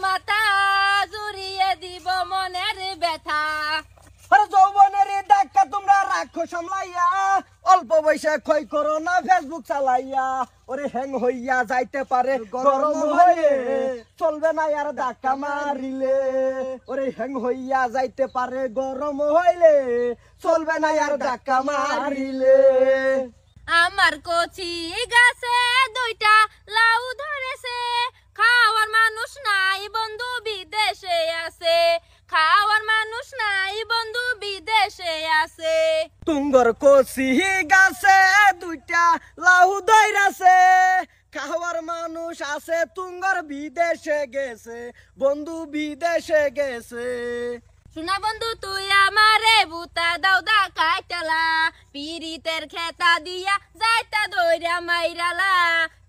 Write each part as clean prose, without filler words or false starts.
মাথা জুড়িয়ে দিব মনের ব্যথা। আরে যৌবনের ডাক্কা তোমরা রাখো সামলাইয়া, অল্প বয়সে ক্ষয় করো না ফেসবুক চালাইয়া। ওরে হ্যাং হইয়া যাইতে পারে গরম হইলে, চলবে না আর ধাক্কা মারিলে। ওরে হ্যাং হইয়া যাইতে পারে গরম হইলে, চলবে না আর ধাক্কা মারিলে। আমার কচি গাছে দুইটা লাউ ধরেছে, খাওয়ার মানুষ নাই বন্ধু বিদেশে আছে। খাওয়ার মানুষ নাই বন্ধু বিদেশে আছে। তুঙ্গর কচি গাছে দুইটা লাউ ধইরাছে, খাওয়ার মানুষ আছে তুঙ্গর বিদেশে গেছে, বন্ধু বিদেশে গেছে। শোনা বন্ধু তুই আমারে বুতা দাও দা কাইটালা, পিরিতের খেতা দিয়া যাইতা দইরা মাইরালা।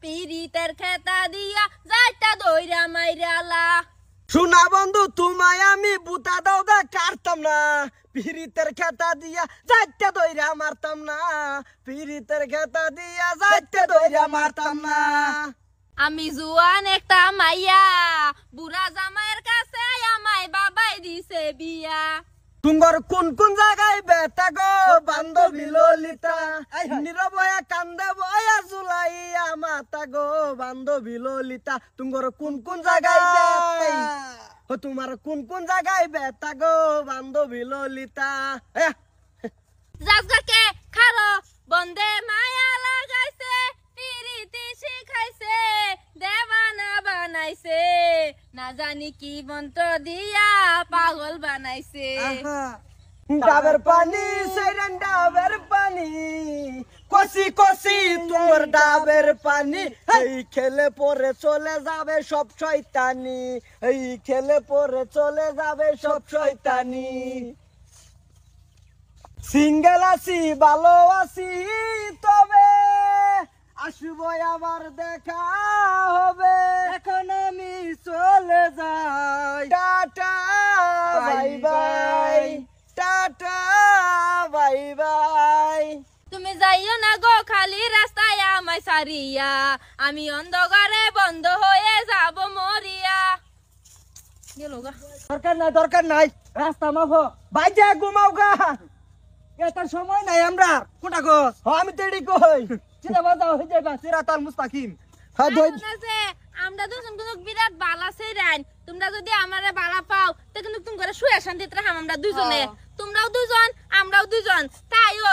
পিরিতের খেতা দিয়া যাইতা দইরা মাইরালা। শোনা বন্ধু তোমায় আমি বুতা দাও দা কাটতাম না, পিরিতের খেতা দিয়া যাইতে দইরা মারতাম না। পিরিতের খেতা দিয়া যাইতে দইরা মারতাম না। আমি জুয়ান একটা মাইয়া, বুড়া জামাইয়ের কাছে আমায় বাবাই দিছে বিয়া। তুঙ্গর কোন কোন জায়গায় বেতা গো বান্ধবী ললিতা, নীরব হয়ে কান্দে বয়া জুলাইয়া মাতা গো বান্ধবী ললিতা। তুঙ্গর কোন কোন জায়গায় ও তোমার কোন কোন জায়গায় বেতা গো বান্ধবী ললিতা। জাজগাকে খারো বন্দে মায়া লাগাইছে, পিরিতি শিখাইছে, দেওয়ানা বানাইছে, না জানি কি মন্ত্র দিয়া পাগল বানাইছে। ডাবের পানি সেরেন ডাবের পানি, কষি কষি তোমার ডাবের পানি। এই খেলে পরে চলে যাবে সব শয়তানি, এই খেলে পরে চলে যাবে সব শয়তানি। সিঙ্গেল আছি ভালো আছি তবে, আসবো আবার দেখা হবে। এখন আমি চলে যাই, tata bye bye, tata bye bye. তুমি যাইও না গো খালি রাস্তায় আমায় সারিয়া, আমি অন্ধকারে বন্ধ হয়ে যাব মরিয়া। গেল গা। দরকার নাই রাস্তা মাফো বাইজা ঘুমাও গা, এটার সময় নাই আমরা। কোটা গো আমি তেড়ি কই চিরা বাজাও হই যাইবা সিরাতাল মুস্তাকিম। আমরা দুজন কিন্তু বিরাট বালা সেরাইন, তোমরা যদি আমারে বালা পাও তো কিন্তু তুমি করে শুয়ে শান্তিতে রাখাম আমরা দুজনে। তোমরাও দুজন আমরাও দুজন, তাইও